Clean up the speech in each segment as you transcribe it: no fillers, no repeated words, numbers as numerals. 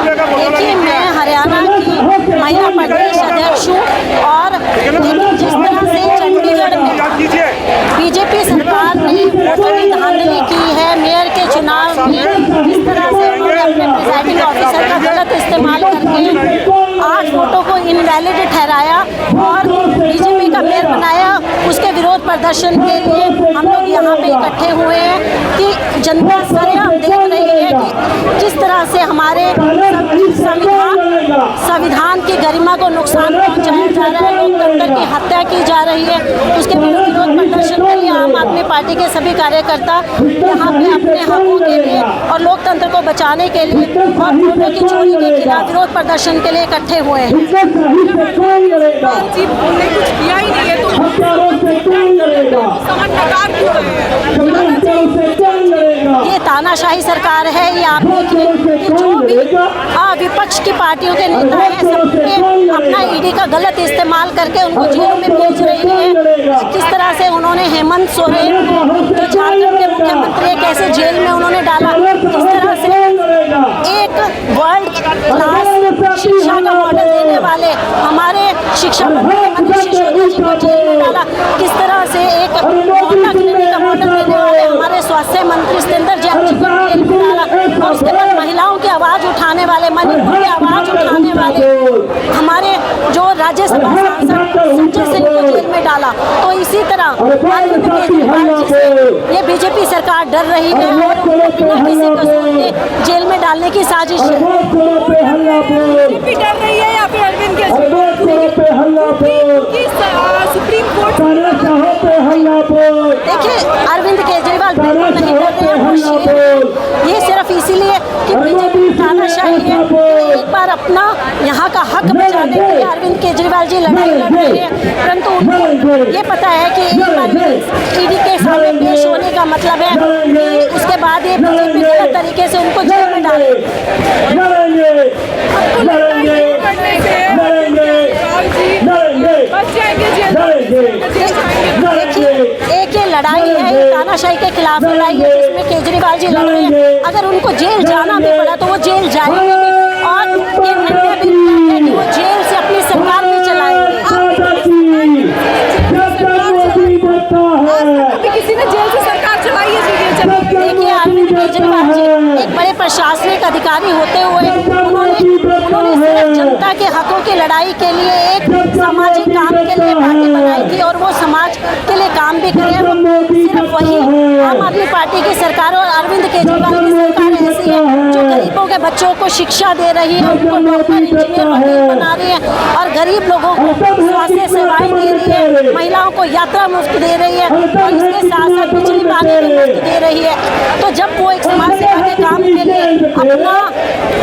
देखिए, मैं हरियाणा की महिला प्रदेश अध्यक्ष हूँ और जिस तरह से चंडीगढ़ में बीजेपी सरकार ने वोटों की धांधली की है, मेयर के चुनाव में जिस तरह से उन्होंने अपने प्रिजाइडिंग ऑफिसर का गलत इस्तेमाल करके 8 वोटों को इनवैलिड ठहराया और बीजेपी का मेयर बनाया, उसके विरोध प्रदर्शन के लिए हम लोग यहाँ पे इकट्ठे हुए हैं कि जनता सरेआम देख रही है कि जिस तरह से हमारे संविधान की गरिमा को नुकसान पहुँचाया जा रहा है, लोकतंत्र की हत्या की जा रही है। उसके विरोध प्रदर्शन के लिए आम आदमी पार्टी के सभी कार्यकर्ता यहाँ पे अपने हकों के लिए और लोकतंत्र को बचाने के लिए और वोटों की चोरी के खिलाफ विरोध प्रदर्शन के लिए इकट्ठे हुए हैं। कुछ किया ही नहीं है तो ये तानाशाही सरकार है। ये आप देखिए कि जो भी विपक्ष की पार्टियों के नेता हैं, सबके अपना ईडी का गलत इस्तेमाल करके उनको जेल में भेज रही है। किस तरह से उन्होंने हेमंत सोरेन को, जो झारखंड के मुख्यमंत्री है, कैसे जेल में उन्होंने डाला। किस तरह से एक वर्ल्ड क्लास शिक्षा का मॉडल देने वाले हमारे शिक्षा मंत्री मनीष सिसोदिया जी को जेल में डाला। किस तरह से एक मोहल्ला क्लिनिक का मॉडल देने वाले हमारे स्वास्थ्य मंत्री सतेंद्र जैन जी को जेल में डाला। और उसके बाद महिलाओं की आवाज़ उठाने वाले, मणिपुर की आवाज़ उठाने वाले हमारे जो राज्यसभा सांसद संजय सिंह को जेल में डाला। तो इसी तरह अरविंद केजरीवाल जी से ये बीजेपी सरकार डर रही है और बिना किसी कसूर के जेल में डालने की साजिश है। बीजेपी डर रही है या फिर अरविंद केजरीवाल सुप्रीम कोर्ट? देखिए, अरविंद केजरीवाल बिल्कुल नहीं डर रहे हैं, वो शेर है। ये सिर्फ इसीलिए कि बीजेपी तानाशाही है। एक बार अपना यहाँ का हक बचाने के लिए अरविंद केजरीवाल जी लड़ाई लड़ रहे हैं, परंतु उनको ये पता है कि एक बार ईडी के सामने पेश होने का मतलब है कि उसके बाद ये बीजेपी गलत तरीके से उनको जेल में देखिए, एक ये लड़ाई है, ये तानाशाही के खिलाफ लड़ाई है जिसमें केजरीवाल जी लड़ रहे हैं। अगर उनको जेल जाना भी पड़ा तो वो जेल जाएंगे भी और ये निर्णय भी है कि वो जेल से अपनी सरकार भी चलाएंगे। किसी ने जेल से सरकार चलाई है? देखिए, अरविंद केजरीवाल जी एक बड़े प्रशासनिक अधिकारी होते हुए उन्होंने सिर्फ जनता के हकों की लड़ाई के लिए एक सामाजिक काम के लिए पार्टी बनाई थी और वो समाज के लिए काम भी करे। सिर्फ वही आम आदमी पार्टी की सरकार और अरविंद केजरीवाल की सरकार ऐसी है जो गरीबों के बच्चों को शिक्षा दे रही है, उनको डॉक्टर, इंजीनियर, वकील बना रही है और गरीब लोगों को स्वास्थ्य सेवाएं दे रही है, महिलाओं को यात्रा मुफ्त दे रही है और इसके साथ साथ बिजली पानी भी मुफ्त दे रही है। तो जब वो एक समाज सेवा के काम के लिए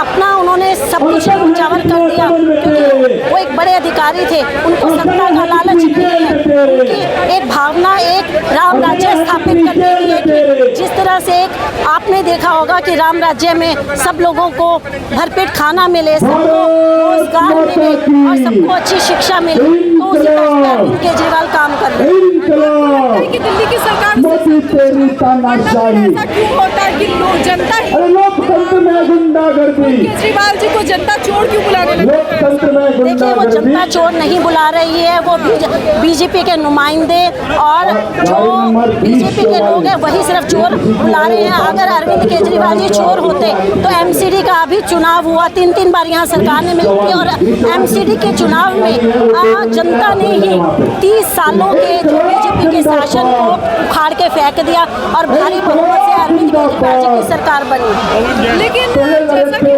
अपना उन्होंने सब कुछ उजागर कर दिया, क्योंकि वो एक बड़े अधिकारी थे, उनको सत्ता का लालच नहीं है, उनकी एक भावना एक राम राज्य स्थापित करने की है कि जिस तरह से एक आपने देखा होगा कि राम राज्य में सब लोगों को भरपेट खाना मिले, सबको रोजगार मिले और सबको अच्छी शिक्षा मिले। तो उसी तरह से अरविंद केजरीवाल काम कर रहे हैं। कि दिल्ली की सरकार ऐसा क्यों होता है कि लोग जनता केजरीवाल जी को जनता चोर क्यों बुलाने लगे? देखिए, वो जनता चोर नहीं बुला रही है, वो बीजेपी के नुमाइंदे और जो बीजेपी के लोग हैं वही सिर्फ चोर बुला रहे हैं। अगर अरविंद केजरीवाल जी चोर होते तो एमसीडी का अभी चुनाव हुआ, 3 बार यहाँ सरकार ने मिलती और एमसीडी के चुनाव में जनता ने ही 30 सालों के जो बीजेपी के शासन को उखाड़ के फेंक दिया और भारी बहुमत से अरविंद केजरीवाल जी की सरकार बनी। लेकिन जैसा कि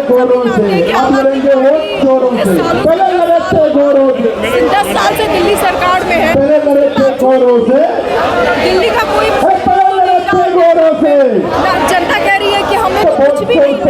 10 साल से दिल्ली सरकार में है, दिल्ली का कोई जनता कह रही है कि हमें तो कुछ भी नहीं मिल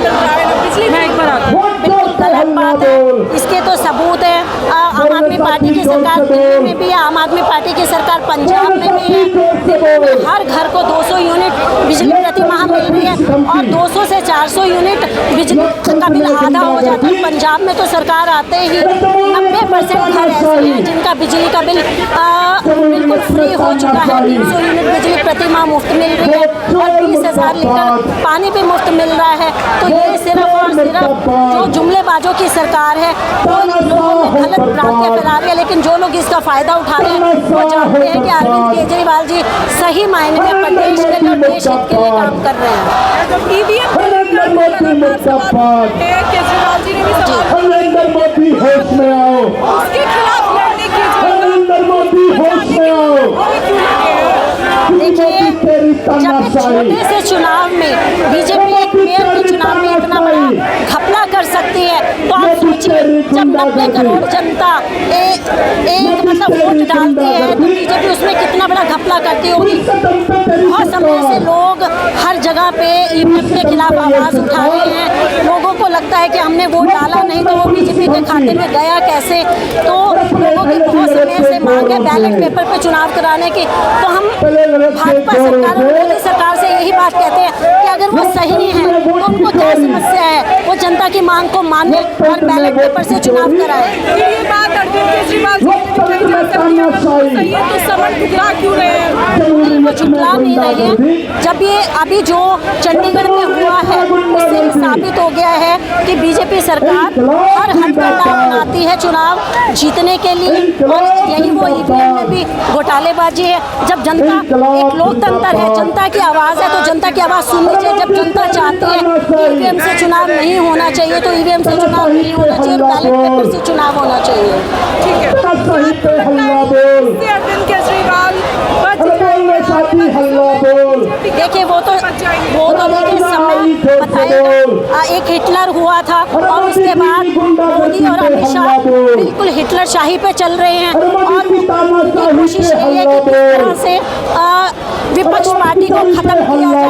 रहा है, पिछली बिल्कुल गलत बात है। इसके तो सबूत है। आम आदमी पार्टी की सरकार दिल्ली में भी है, आम आदमी पार्टी की सरकार पंजाब में भी है। दिल्ली में हर घर को 200 यूनिट बिजली प्रति माह मिल रही है और 200 से 400 यूनिट बिजली का बिल आधा हो जाता है। पंजाब में तो सरकार आते ही 90% घर ऐसे हैं जिनका बिजली का बिल बिल्कुल फ्री हो चुका है। 300 यूनिट बिजली प्रति माह मुफ्त मिल रही है और 20,000 लीटर पानी भी मुफ्त मिल रहा है। तो ये सिर्फ और सिर्फ जो जुमलेबाजों की सरकार है वो लोगों में गलत भ्रांतियाँ फैला रही है, लेकिन जो लोग इसका फ़ायदा उठा रहे हैं वो जानते हैं कि अरविंद केजरीवाल जी सही मायने में प्रदेश के लिए और देश हित के लिए काम कर रहे हैं। ईवीएम केजरीवाल जी ने भी सवाल उसके खिलाफ लड़ने की देखिए, जब एक छोटे से चुनाव में बीजेपी एक मेयर के चुनाव में इतना बड़ा घपला कर सकती है, तो आप सोचिए जब 90 करोड़ जनता एक मतलब वोट डालती है तो बीजेपी उसमें कितना बड़ा घपला करती होगी। बहुत समय से लोग हर जगह पे ईवीएम के खिलाफ आवाज़ उठा रहे हैं। लोगों को लगता है कि हमने वोट डाला नहीं तो वो बीजेपी के खाते में गया कैसे। तो लोगों की बहुत समय से मांग है बैलेट पेपर पे चुनाव कराने की। तो हम भाजपा सरकार और मोदी सरकार से यही बात कहते हैं कि अगर वो सही है तो उनको क्या समस्या है, वो जनता की मांग को माने और बैलेट पेपर से चुनाव कराए। ये बात अरविंद केजरीवाल जी सही है तो समन ठुकरा क्यों रहे हैं? वो झुठला नहीं रहे हैं। जब ये अभी जो चंडीगढ़ में हुआ है उससे साबित हो गया है कि बीजेपी सरकार हर हथकंडा अपनाती है चुनाव जीतने के लिए, और यही वो ईवीएम में भी घोटालेबाजी है। जब जनता एक लोकतंत्र है, जनता की आवाज़ है, तो जनता की आवाज़ सुननी चाहिए। जब जनता चाहती है कि ईवीएम से चुनाव नहीं होना चाहिए तो ईवीएम से चुनाव नहीं होना चाहिए, बैलेट पेपर से चुनाव होना चाहिए। ठीक है, अरविंद केजरीवाल देखिए वो तो देखिए समय बताएगा। एक हिटलर हुआ था और उसके बाद मोदी और अमित शाह बिल्कुल हिटलर शाही पे चल रहे हैं, और उनकी कोशिश यही है कि किस तरह से विपक्ष पार्टी को ख़त्म किया जाए,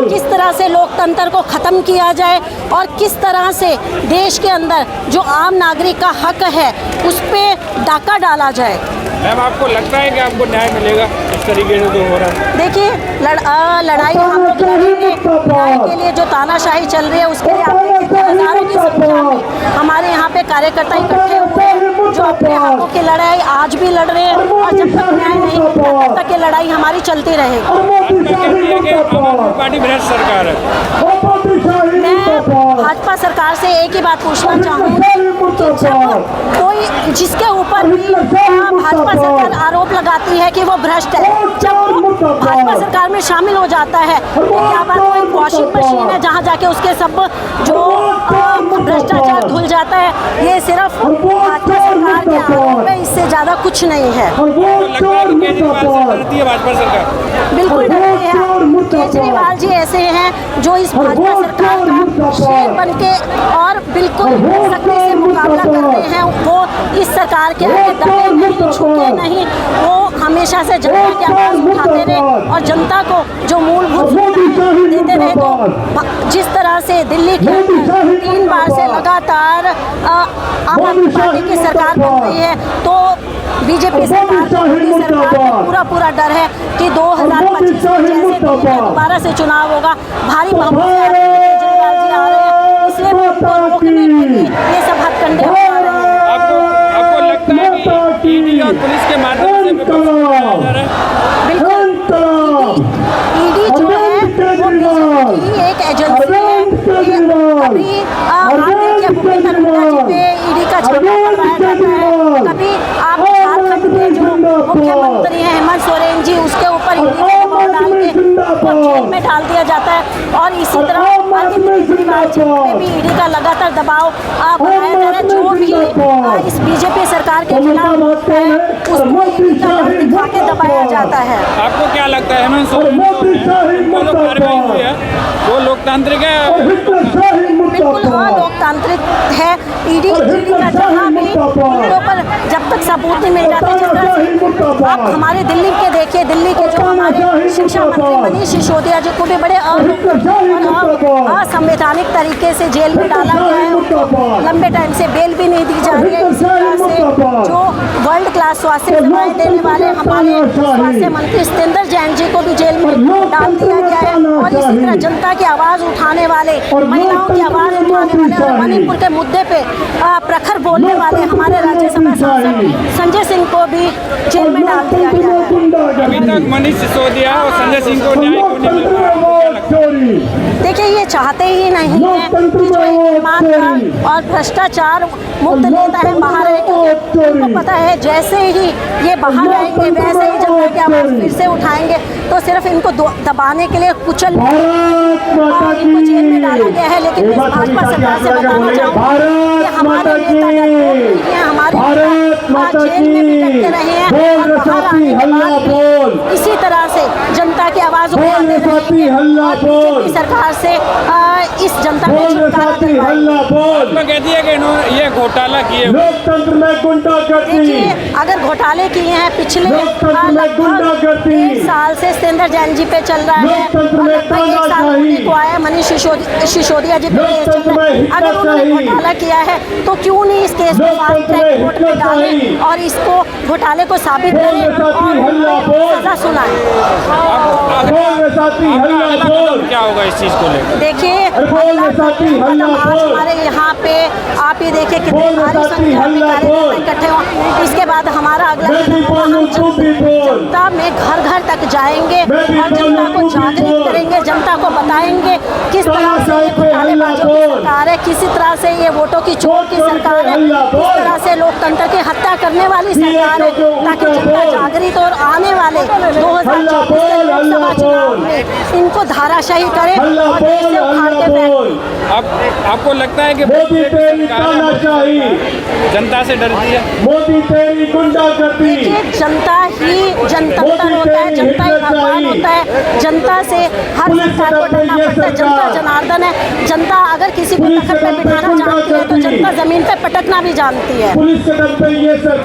किस तरह से लोकतंत्र को ख़त्म किया जाए, और किस तरह से देश के अंदर जो आम नागरिक का हक है उस पर डाका डाला जाए। मैम, आपको लगता है कि आपको न्याय मिलेगा इस तरीके से जो हो रहा है? देखिए लड़ाई हम लोग लड़ेंगे। न्याय के लिए जो तानाशाही चल रही है उसके लिए आप देखिए हज़ारों की संख्या में हमारे यहाँ पे कार्यकर्ता इकट्ठे हुए हैं जो अपने हकों की लड़ाई आज भी लड़ रहे हैं, और जब तक न्याय नहीं मिलता तब तक ये लड़ाई हमारी चलती रहेगी। आम आदमी पार्टी भ्रष्ट सरकार है। मैं भाजपा सरकार से एक ही बात पूछना चाहूँगी कि जब कोई जिसके ऊपर भी भाजपा सरकार आरोप लगाती है कि वो भ्रष्ट है, जब वो भाजपा सरकार में शामिल हो जाता है तो क्या बात कोई वॉशिंग मशीन है जहाँ जाके उसके सब जो भ्रष्टाचार धुल जाता है? ये सिर्फ भाजपा सरकार के आरोप है, इससे ज़्यादा कुछ नहीं है। भाजपा सरकार बिल्कुल डरती है। केजरीवाल जी ऐसे हैं जो इस भाजपा सरकार का शेर बन के और बिल्कुल सख्ती से मुकाबला कर रहे हैं। वो इस सरकार के आगे दबे नहीं, झुके नहीं, वो हमेशा से जनता की आवाज़ उठाते रहे और जनता को जो मूलभूत सुविधाएं देते रहे। तो जिस तरह से दिल्ली के 3 बार से लगातार आम आदमी पार्टी की सरकार बन रही है, तो बीजेपी सरकार को पूरा डर है कि 2025 में जैसे दोबारा से चुनाव होगा, भारी बहुमत से केजरीवाल जी आ रहे हैं, इसलिए उनको रोकने के लिए ये सब हथकंडे उठा रहे हैं। आपको लगता है कि ईडी और पुलिस के माध्यम से बिल्कुल ईडी जो है वो बीजेपी की एक एजेंसी है। कभी आप देखिए भूपेंद्र हुड्डा जी पे ईडी का छापा पड़वाया जाता है, कभी आप झारखंड के जो मुख्यमंत्री हैं हेमंत सोरेन जी उसके ऊपर ईडी का दबाव डाल के उनको जेल में डाल दिया जाता है, और इसी तरह केजरीवाल जी पे भी ईडी का लगातार दबाव बनाया जा रहा है। जो भी इस बीजेपी सरकार के खिलाफ है उसको ईडी का डर दिखा के दबाया जाता है। आपको क्या लगता है हेमंत सोरेन को जो कार्रवाई हुई है वो लोकतांत्रिक है? बिल्कुल हाँ, लोकतांत्रिक है। ईडी का जहाँ भी उनके ऊपर जब तक सबूत नहीं मिल जाते, जिस तरह से आप हमारे दिल्ली के देखिए, दिल्ली के जो हमारे शिक्षा मंत्री मनीष सिसोदिया जी को भी बड़े असंवैधानिक तरीके से जेल में डाला गया है, उनको लंबे टाइम से बेल भी नहीं दी जा रही है। इसी तरह से जो वर्ल्ड क्लास स्वास्थ्य सेवाएं देने वाले हमारे स्वास्थ्य मंत्री सत्येंद्र जैन जी को भी जेल में डाल दिया गया है, और इसी तरह जनता की आवाज़ उठाने वाले, महिलाओं की आवाज़ उठाने वाले और मणिपुर के मुद्दे पे प्रखर बोलने वाले हमारे राज्यसभा सांसद संजय सिंह को भी जेल में डाल दिया गया है। अभी तक मनीष सिसोदिया और संजय सिंह को न्याय क्यों नहीं मिल रहा है? चोरी। देखिए ये चाहते ही नहीं है लोकतंत्र कि जो में एक वोट ईमानदार चोरी। और भ्रष्टाचार मुक्त नेता है बाहर आए, क्योंकि उनको पता है जैसे ही ये बाहर आएंगे वैसे ही जनता की आवाज़ फिर से उठाएंगे, तो सिर्फ इनको दबाने के लिए कुचल भारत माता की। इनको जेल में डाला गया है। लेकिन मैं भाजपा सरकार से बताना चाहूँगी कि हमारे नेता डरपोक नहीं है, हमारे नेता जेल में भी डरते रहे हैं और बाहर आने के बाद भी इसी तरह से जनता की आवाज़ उठाते रहे हैं और बीजेपी सरकार से इस जनता को छुटकारा दिलवाएंगे। भाजपा कहती है कि इन्होंने ये घोटाला किए हुए। लोकतंत्र में गुंडागर्दी। देखिए अगर घोटाले किए हैं पिछले लोकतंत्र में गुंडागर्दी। 1 साल से सतेंद्र जैन जी पे चल रहा है, लोकतंत्र में लगभग 1 साल होने को आया, मनीष सिसोदिया जी पे केस चल रहा है। अगर उन्होंने घोटाला किया है तो क्यों नहीं इस केस को फास्ट ट्रैक कोर्ट में डालें और इसको घोटाले को साबित करें और सजा सुनाएं। क्या होगा इस चीज को लेकर? देखिए अगला कदम आज हमारे यहाँ पे आप ये देखिए कितनी भारी संख्या में कार्यकर्ता इकट्ठे हों। इसके बाद हमारा अगला कदम होगा, हम जनता में घर घर तक जाएंगे और जनता को जागृत करेंगे, जनता को बताएंगे किस तरह से ये घोटालेबाजों की सरकार है, किसी तरह से ये वोटों की चोर की सरकार है, किस तरह से लोकतंत्र की हत्या करने वाली सरकार है, ताकि जनता जागृत और आने वाले 2024 के लोकसभा चुनाव में इनको धाराशाही करे और देश से उखाड़ के फेंक। अब आपको लगता है कि मोदी तेरी तानाशाही, जनता से डरती है? मोदी तेरी गुंडागर्दी। देखिए जनता ही जनतंत्र होता है, जनता ही भगवान होता है, जनता से हर सरकार को डरना पड़ता है। जनता जनार्दन है, जनता अगर किसी को तख्त पे बिठाना जानती है तो जनता जमीन पे पटकना भी जानती है। पुलिस के दम पे ये सरकार